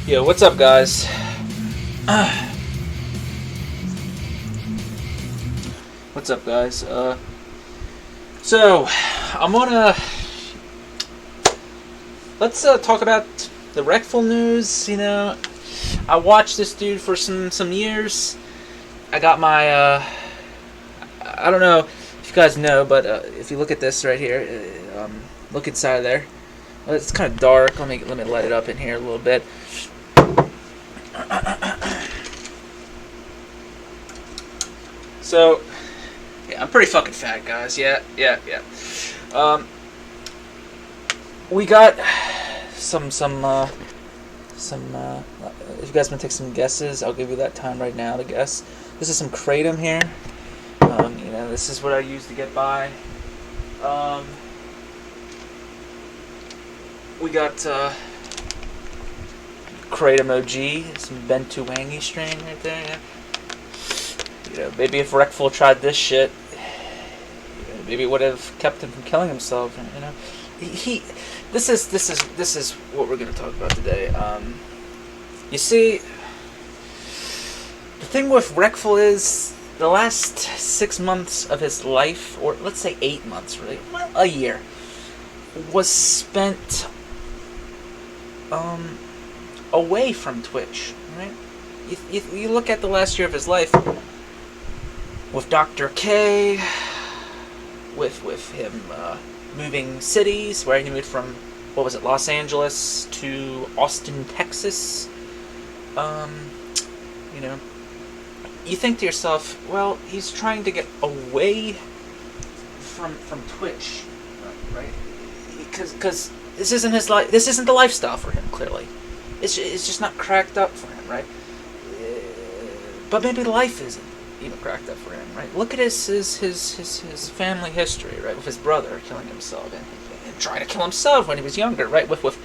Yo, what's up, guys? What's up, guys? So I'm gonna let's talk about the Reckful news. I watched this dude for some years. I got my I don't know if you guys know, but if you look at this right here, look inside of there. Well, it's kind of dark. Let me light it up in here a little bit. So, yeah, I'm pretty fucking fat, guys. Yeah. We got some. If you guys want to take some guesses, I'll give you that time right now to guess. This is some kratom here. This is what I use to get by. We got kratom OG, some Bentuangi strain right there. Yeah. Maybe if Reckful tried this shit, maybe it would have kept him from killing himself. This is what we're gonna talk about today. You see, the thing with Reckful is the last 6 months of his life, or let's say 8 months, really, a year, was spent away from Twitch. Right? You look at the last year of his life with Dr. K, with him moving cities, where he moved from, Los Angeles to Austin, Texas. You think to yourself, well, he's trying to get away from Twitch, right? Because this isn't his life. This isn't the lifestyle for him. Clearly, it's just not cracked up for him, right? But maybe life isn't even cracked up for him, right? Look at his family history, right? With his brother killing himself and trying to kill himself when he was younger, right? With what,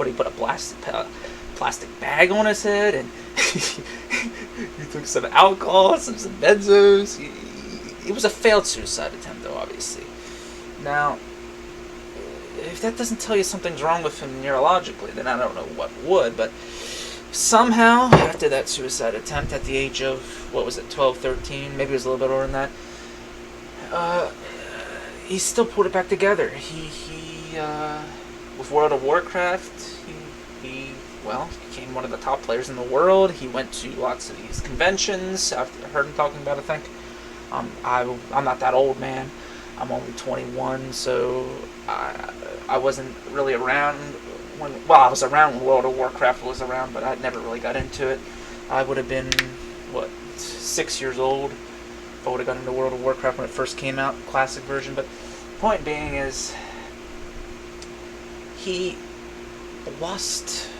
he put a plastic bag on his head, and he took some alcohol, some benzos. It was a failed suicide attempt, though, obviously. Now, if that doesn't tell you something's wrong with him neurologically, then I don't know what would. But somehow, after that suicide attempt at the age of, 12, 13, maybe it was a little bit older than that, he still pulled it back together. He with World of Warcraft, he became one of the top players in the world. He went to lots of these conventions. I've heard him talking about, I think. I'm not that old, man. I'm only 21, so I wasn't really around I was around when World of Warcraft was around, but I never really got into it. I would have been, 6 years old if I would have got into World of Warcraft when it first came out, classic version. But the point being is, he lost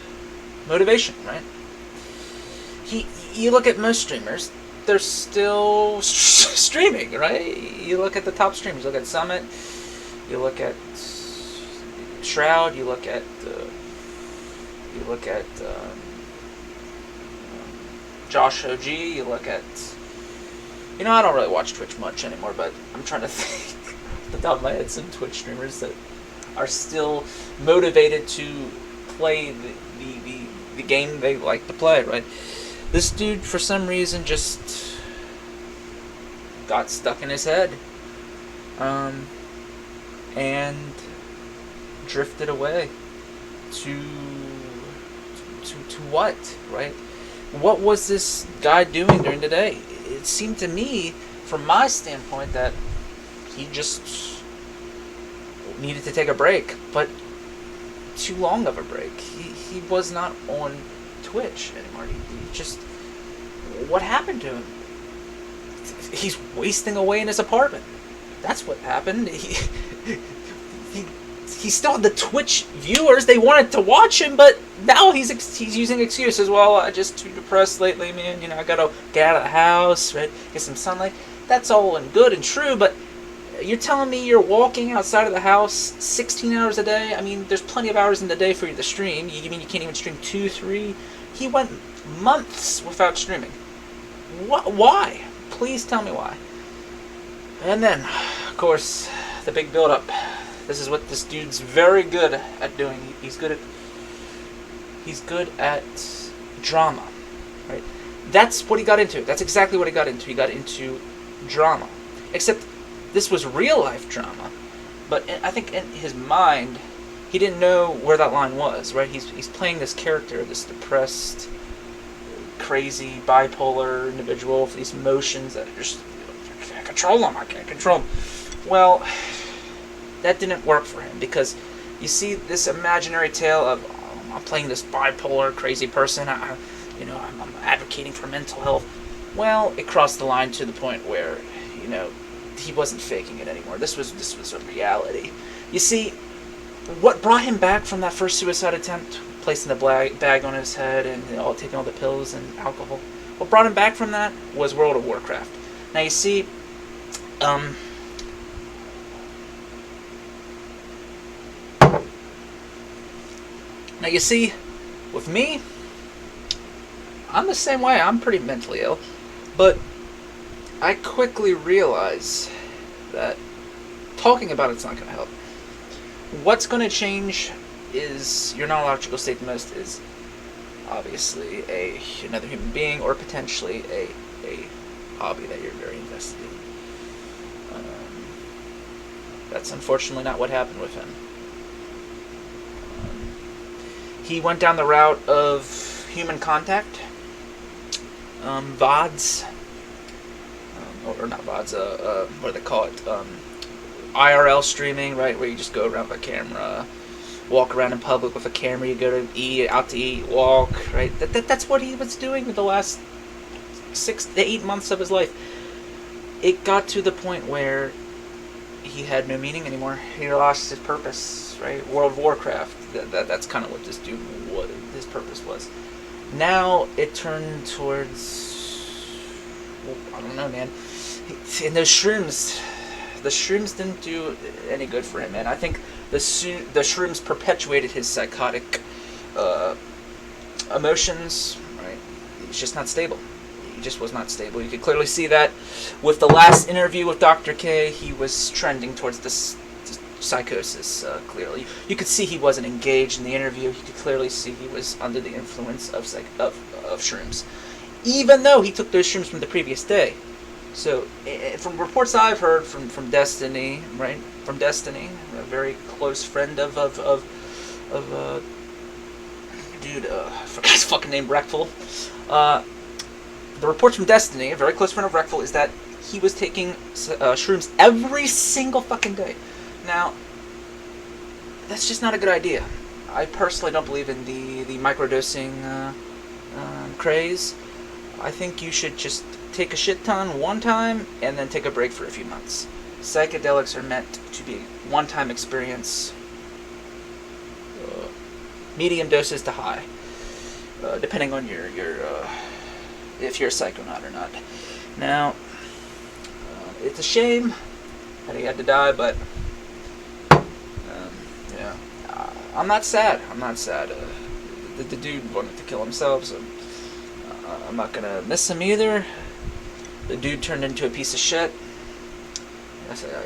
motivation, right? You look at most streamers, they're still streaming, right? You look at the top streamers. You look at Summit. You look at Shroud. You look at Josh OG. You look at. I don't really watch Twitch much anymore, but I'm trying to think off the top of my head some Twitch streamers that are still motivated to play the game they like to play, right? This dude, for some reason, just got stuck in his head, and drifted away to what, right? What was this guy doing during the day? It seemed to me, from my standpoint, that he just needed to take a break, but too long of a break. He was not on Twitch anymore. He just, what happened to him? He's wasting away in his apartment. That's what happened. He still had the Twitch viewers. They wanted to watch him, but now he's using excuses. Well, I just too depressed lately, man. I gotta get out of the house, right? Get some sunlight. That's all and good and true, but you're telling me you're walking outside of the house 16 hours a day? I mean, there's plenty of hours in the day for you to stream. You mean you can't even stream 2, 3? He went months without streaming. Why? Please tell me why. And then, of course, the big build-up. This is what this dude's very good at doing. He's good at drama, right? That's what he got into. That's exactly what he got into. He got into drama. Except this was real life drama, but I think in his mind, he didn't know where that line was, right? He's playing this character, this depressed, crazy, bipolar individual with these emotions that are just, I can't control them, I can't control them. Well, that didn't work for him, because you see this imaginary tale of, oh, I'm playing this bipolar, crazy person, I'm advocating for mental health. Well, it crossed the line to the point where, he wasn't faking it anymore. This was a reality. You see, what brought him back from that first suicide attempt, placing the bag on his head and taking all the pills and alcohol, what brought him back from that was World of Warcraft. Now you see, with me, I'm the same way. I'm pretty mentally ill. But I quickly realize that talking about it's not going to help. What's going to change is your neurological state the most is obviously another human being, or potentially a hobby that you're very invested in. That's unfortunately not what happened with him. He went down the route of human contact, VODs, or not VODs, what do they call it? IRL streaming, right, where you just go around with a camera, walk around in public with a camera, you go to eat, out to eat, walk, right? That's what he was doing the last 6 to 8 months of his life. It got to the point where he had no meaning anymore. He lost his purpose, right? World of Warcraft, that's kind of what this dude, what his purpose was. Now it turned towards, I don't know, man. And those shrooms, the shrooms didn't do any good for him, man. I think the shrooms perpetuated his psychotic emotions, right? He's just not stable. He just was not stable. You could clearly see that with the last interview with Dr. K. He was trending towards this psychosis, clearly. You could see he wasn't engaged in the interview. You could clearly see he was under the influence of shrooms, even though he took those shrooms from the previous day. So, from reports I've heard from Destiny, right? From Destiny, a very close friend of dude, I forgot his fucking name, Reckful. The reports from Destiny, a very close friend of Reckful, is that he was taking shrooms every single fucking day. Now, that's just not a good idea. I personally don't believe in the microdosing craze. I think you should just take a shit ton one time and then take a break for a few months. Psychedelics are meant to be a one-time experience, medium doses to high, depending on your if you're a psychonaut or not. Now, it's a shame that he had to die, but I'm not sad. I'm not sad. The dude wanted to kill himself, so I'm not gonna miss him either. The dude turned into a piece of shit.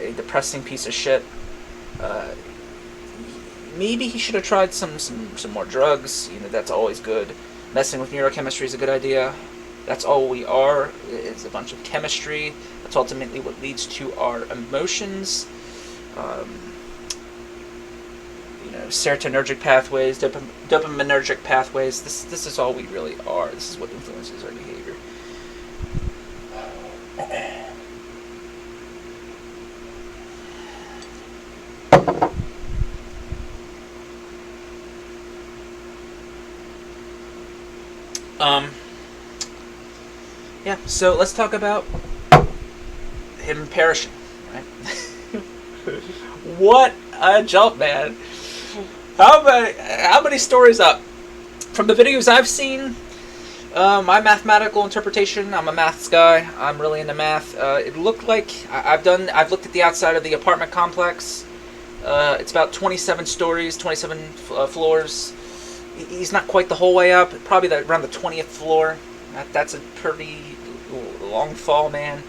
A depressing piece of shit. Maybe he should have tried some more drugs. That's always good. Messing with neurochemistry is a good idea. That's all we are. It's a bunch of chemistry. That's ultimately what leads to our emotions. Serotonergic pathways, dopaminergic pathways. This is all we really are. This is what influences our behavior. Yeah, so let's talk about him perishing, right? What a jump, man. How many stories up? From the videos I've seen, my mathematical interpretation, I'm a maths guy, I'm really into math. It looked like, I've looked at the outside of the apartment complex. It's about 27 stories, 27 floors. He's not quite the whole way up, probably around the 20th floor. That's a pretty long fall, man.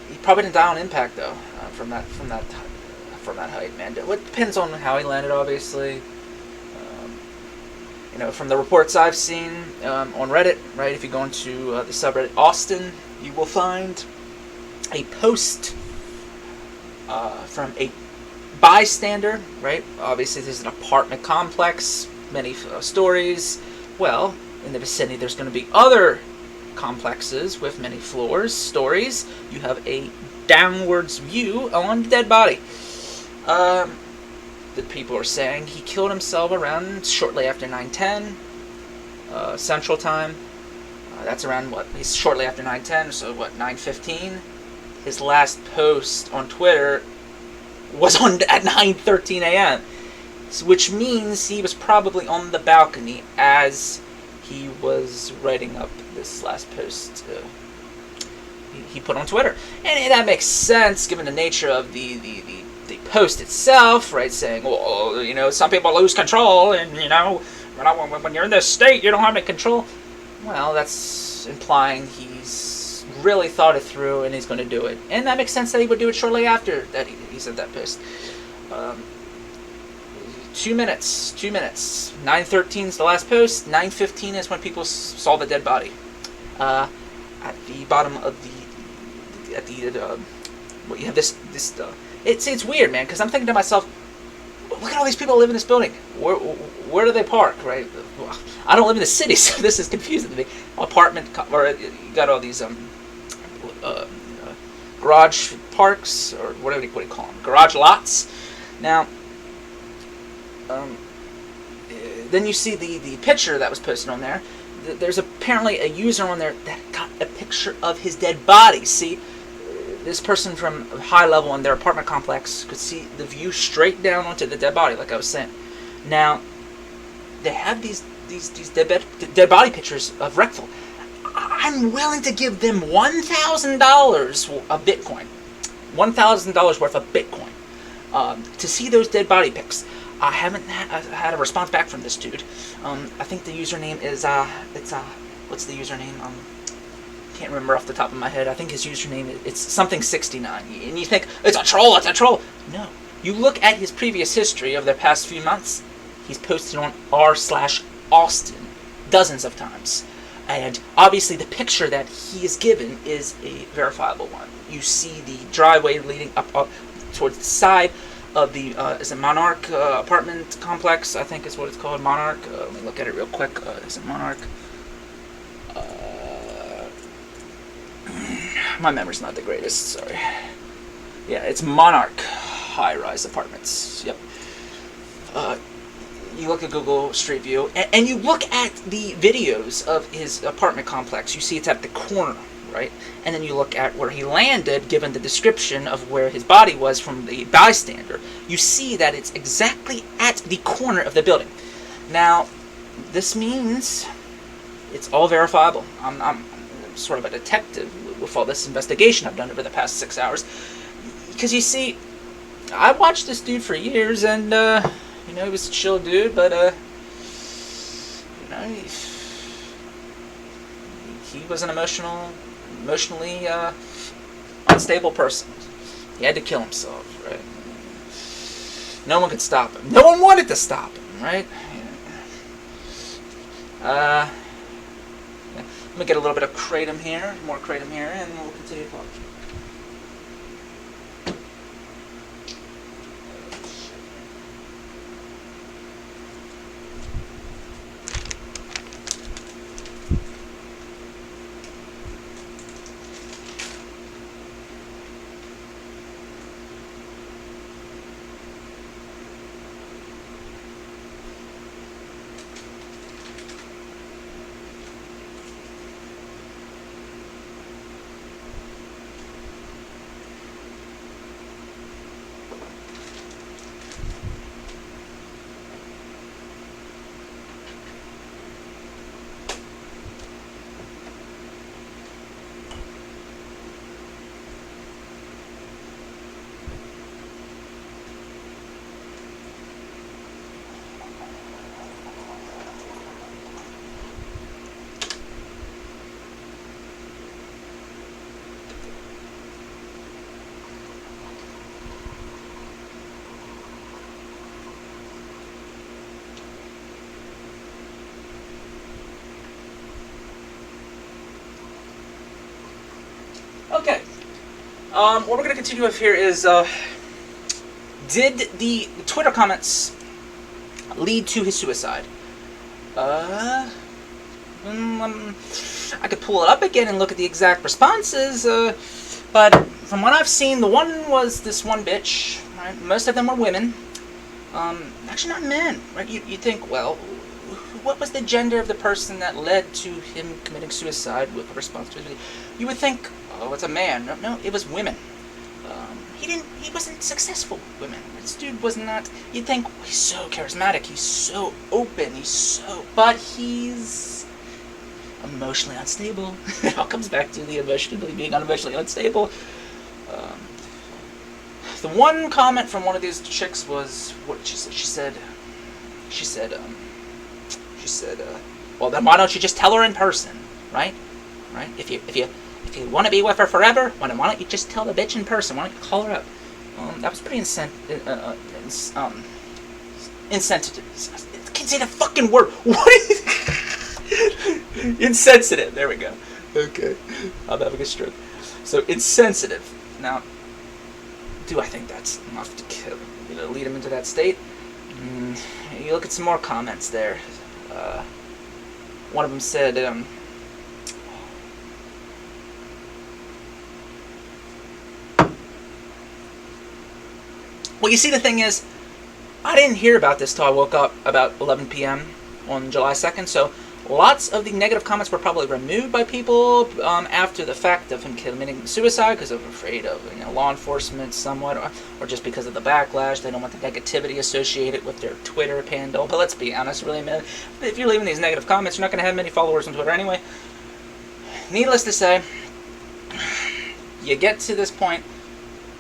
He probably didn't die on impact though, from that height, man. It depends on how he landed, obviously. from the reports I've seen on Reddit, right? If you go into the subreddit Austin, you will find a post from a bystander, right? Obviously, there's an apartment complex, many stories. Well, in the vicinity, there's going to be other complexes with many floors, stories. You have a downwards view on the dead body. The people are saying he killed himself around shortly after 9:10 Central Time. That's around he's shortly after 9:10, so 9:15. His last post on Twitter was at 9:13 a.m., which means he was probably on the balcony as he was writing up this last post he put on Twitter. And that makes sense given the nature of the post itself, right? Saying, well, some people lose control, and, when you're in this state, you don't have any control. Well, that's implying he's really thought it through and he's going to do it. And that makes sense that he would do it shortly after that he said that post. 2 minutes. 9:13 is the last post. 9:15 is when people saw the dead body. At the bottom of you have this. It's weird, man, because I'm thinking to myself, look at all these people who live in this building. Where do they park, right? I don't live in the city, so this is confusing to me. Apartment, or you got all these garage parks, or what do you call them? Garage lots. Now, then you see the picture that was posted on there. There's apparently a user on there that got a picture of his dead body. See, this person from high level in their apartment complex could see the view straight down onto the dead body, like I was saying. Now, they have these dead body pictures of Reckful. I'm willing to give them $1,000 of Bitcoin, $1,000 worth of Bitcoin, to see those dead body pics. I haven't had a response back from this dude. I think the username is what's the username? Can't remember off the top of my head. I think his username it's something 69. And you think it's a troll. No, you look at his previous history of the past few months. He's posted on r/Austin dozens of times, and obviously the picture that he is given is a verifiable one. You see the driveway leading up towards the side of the is it Monarch apartment complex, I think is what it's called, Monarch. Let me look at it real quick. Is it Monarch? My memory's not the greatest, sorry. Yeah, it's Monarch high-rise apartments. Yep. You look at Google Street View, and you look at the videos of his apartment complex. You see it's at the corner, right? And then you look at where he landed, given the description of where his body was from the bystander. You see that it's exactly at the corner of the building. Now, this means it's all verifiable. I'm sort of a detective with all this investigation I've done over the past 6 hours. Because you see, I watched this dude for years, and he was a chill dude, but he was an emotionally unstable person. He had to kill himself, right? No one could stop him. No one wanted to stop him, right? Let me get a little bit of kratom here, more kratom here, and we'll continue talking. Okay. What we're going to continue with here is, did the Twitter comments lead to his suicide? I could pull it up again and look at the exact responses, but from what I've seen, the one was this one bitch, right? Most of them were women. Actually not men, right? You think, well, what was the gender of the person that led to him committing suicide with a response to it? You would think, oh, it's a man. No, it was women. He wasn't successful with women. This dude was not, you'd think, he's so charismatic, he's so open, but he's emotionally unstable. It all comes back to the being emotionally unstable. The one comment from one of these chicks was what she said. She said, well, then why don't you just tell her in person, right? Right? If you want to be with her forever, why don't you just tell the bitch in person? Why don't you call her up? That was pretty insensitive. I can't say the fucking word. What is insensitive? There we go. Okay, I'm having a stroke. So insensitive. Now, do I think that's enough to kill, lead him into that state? You look at some more comments there. One of them said, well, you see, the thing is, I didn't hear about this till I woke up about 11 p.m. on July 2nd, so lots of the negative comments were probably removed by people after the fact of him committing suicide because they're afraid of law enforcement somewhat, or just because of the backlash. They don't want the negativity associated with their Twitter handle. But let's be honest, really, man, if you're leaving these negative comments, you're not going to have many followers on Twitter anyway. Needless to say, you get to this point,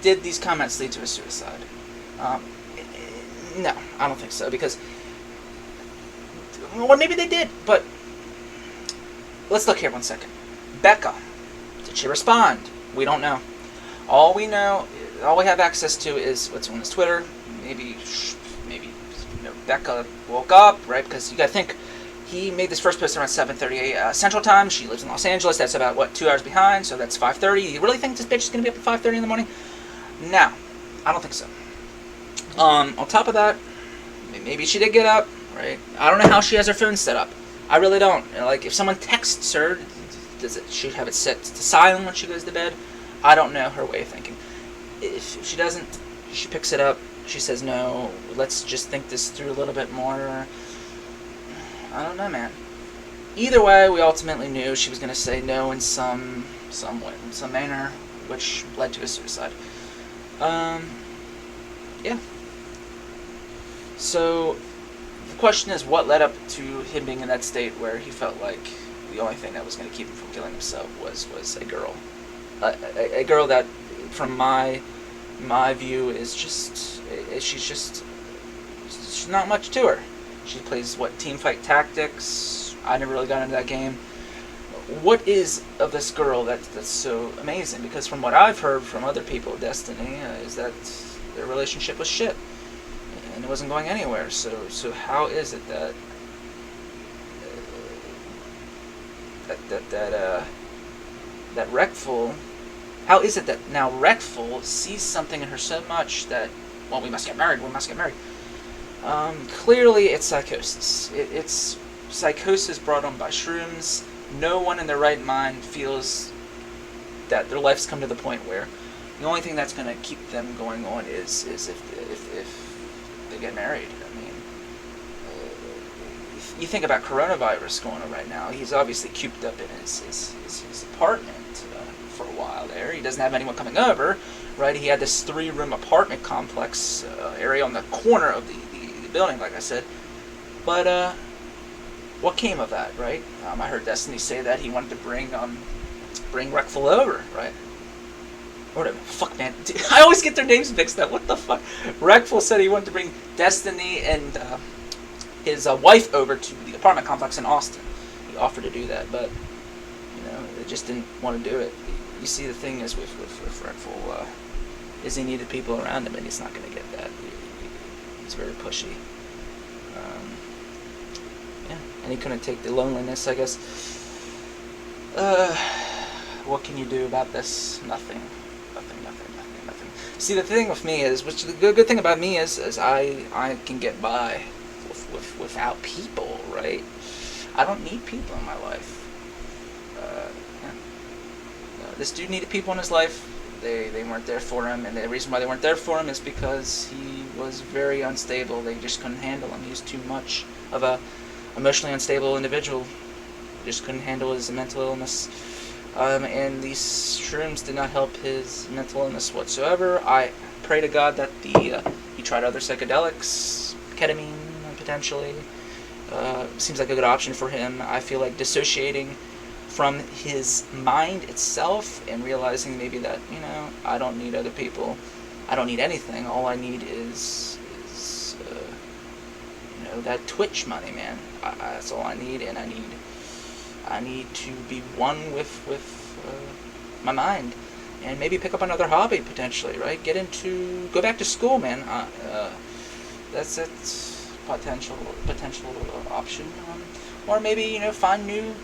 did these comments lead to a suicide? No, I don't think so, because, well, maybe they did, but let's look here 1 second. Becca, did she respond? We don't know. All we have access to is what's on his Twitter. Maybe Becca woke up, right? Because you gotta think, he made this first post around 7:30 Central Time. She lives in Los Angeles. That's about 2 hours behind. So that's 5:30. You really think this bitch is gonna be up at 5:30 in the morning? No, I don't think so. On top of that, maybe she did get up, right? I don't know how she has her phone set up. I really don't. Like, if someone texts her, does she have it set to silent when she goes to bed? I don't know her way of thinking. If she doesn't, she picks it up. She says, no, let's just think this through a little bit more. I don't know, man. Either way, we ultimately knew she was going to say no in some way, in some manner, which led to a suicide. Yeah. So, the question is, what led up to him being in that state where he felt like the only thing that was going to keep him from killing himself was a girl. A girl that, from my view, is just, she's not much to her. She plays, team fight tactics. I never really got into that game. What is of this girl that's so amazing? Because from what I've heard from other people of Destiny, is that their relationship was shit. And it wasn't going anywhere. So how is it that Reckful? How is it that now Reckful sees something in her so much that, well, we must get married. Clearly, it's psychosis. It's psychosis brought on by shrooms. No one in their right mind feels that their life's come to the point where the only thing that's going to keep them going on is if they get married. I mean, you think about coronavirus going on right now. He's obviously cooped up in his apartment for a while there. He doesn't have anyone coming over, right? He had this 3-room apartment complex area on the corner of the building, like I said. But what came of that, right? I heard Destiny say that he wanted to bring Reckful over, right? Or whatever. Fuck, man. Dude, I always get their names mixed up. What the fuck? Reckful said he wanted to bring Destiny and his wife over to the apartment complex in Austin. He offered to do that, but they just didn't want to do it. You see, the thing is with Reckful, is he needed people around him, and he's not going to get that. He's very pushy. Yeah, and he couldn't take the loneliness, I guess. what can you do about this? Nothing. See, the thing with me is, which the good thing about me is I can get by without people, right? I don't need people in my life. This dude needed people in his life. They weren't there for him, and the reason why they weren't there for him is because he was very unstable. They just couldn't handle him. He was too much of a emotionally unstable individual. Just couldn't handle his mental illness. And these shrooms did not help his mental illness whatsoever. I pray to God that he tried other psychedelics, ketamine potentially. Seems like a good option for him. I feel like dissociating from his mind itself and realizing maybe that, I don't need other people. I don't need anything. All I need is that Twitch money, man. That's all I need, and I need to be one with my mind, and maybe pick up another hobby potentially, right? Go back to school, man. That's potential option, or maybe find new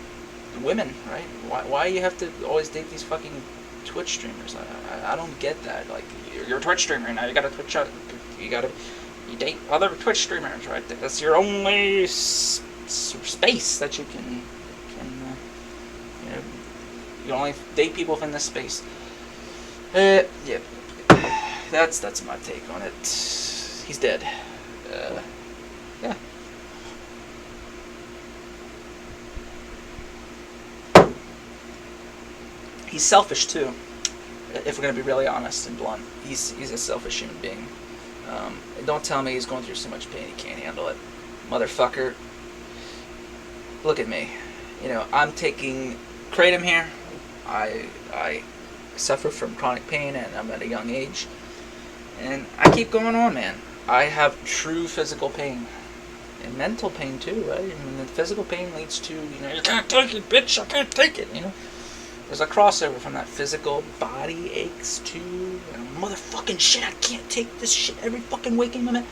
women, right? Why you have to always date these fucking Twitch streamers? I don't get that. Like, you're a Twitch streamer now. You you date other Twitch streamers, right? That's your only space that you can you only date people within this space. Yeah, that's my take on it. He's dead. Yeah. He's selfish too. If we're gonna be really honest and blunt, he's a selfish human being. Don't tell me he's going through so much pain he can't handle it, motherfucker. Look at me. I'm taking kratom here. I suffer from chronic pain, and I'm at a young age, and I keep going on, man. I have true physical pain and mental pain too, right? I mean, the physical pain leads to you can't take it, bitch. I can't take it. There's a crossover from that physical body aches to motherfucking shit. I can't take this shit every fucking waking moment.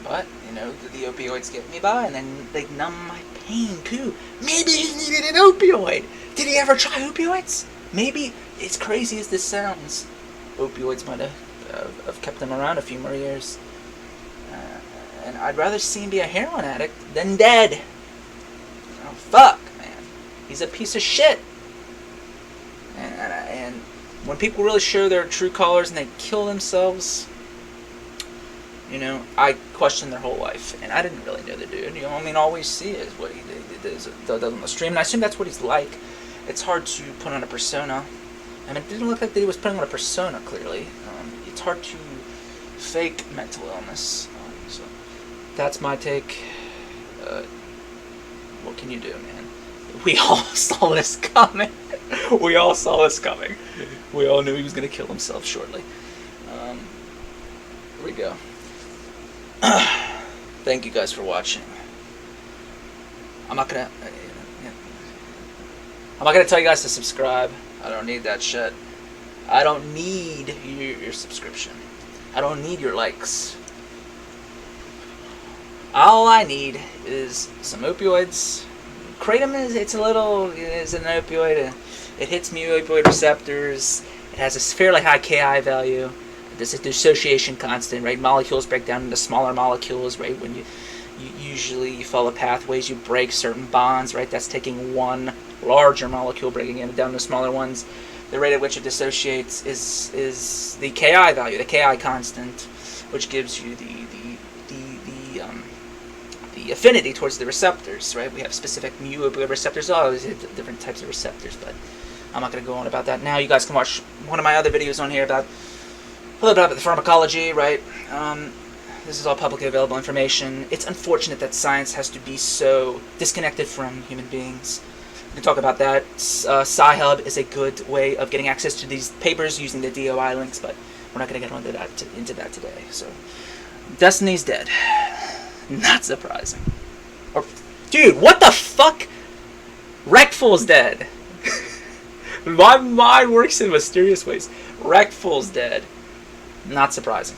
But the opioids get me by, and then they numb my pain too. Maybe he needed an opioid. Did he ever try opioids? Maybe, as crazy as this sounds, opioids might have kept him around a few more years. And I'd rather see him be a heroin addict than dead. Oh, fuck, man. He's a piece of shit. And when people really show their true colors and they kill themselves, I question their whole life. And I didn't really know the dude. All we see is what he does on the stream. And I assume that's what he's like. It's hard to put on a persona. It didn't look like that he was putting on a persona, clearly. It's hard to fake mental illness. So that's my take. What can you do, man? We all saw this coming. We all knew he was going to kill himself shortly. Here we go. Thank you guys for watching. I'm not gonna tell you guys to subscribe. I don't need that shit. I don't need your subscription. I don't need your likes. All I need is some opioids. Kratom is an opioid. It hits muopioid receptors. It has a fairly high Ki value. There's a dissociation constant, right? Molecules break down into smaller molecules, right? When you usually follow pathways, you break certain bonds, right? That's taking one larger molecule, breaking it down to smaller ones. The rate at which it dissociates is the Ki value, the Ki constant, which gives you the affinity towards the receptors, right? We have specific muopioid receptors. Oh, there's different types of receptors, but I'm not going to go on about that now. You guys can watch one of my other videos on here about a little bit about the pharmacology, right? This is all publicly available information. It's unfortunate that science has to be so disconnected from human beings. We can talk about that. Sci-Hub is a good way of getting access to these papers using the DOI links, but we're not going to get into that today. So, Destiny's dead. Not surprising. Dude, what the fuck? Reckful's dead. My mind works in mysterious ways. Reckful's dead. Not surprising.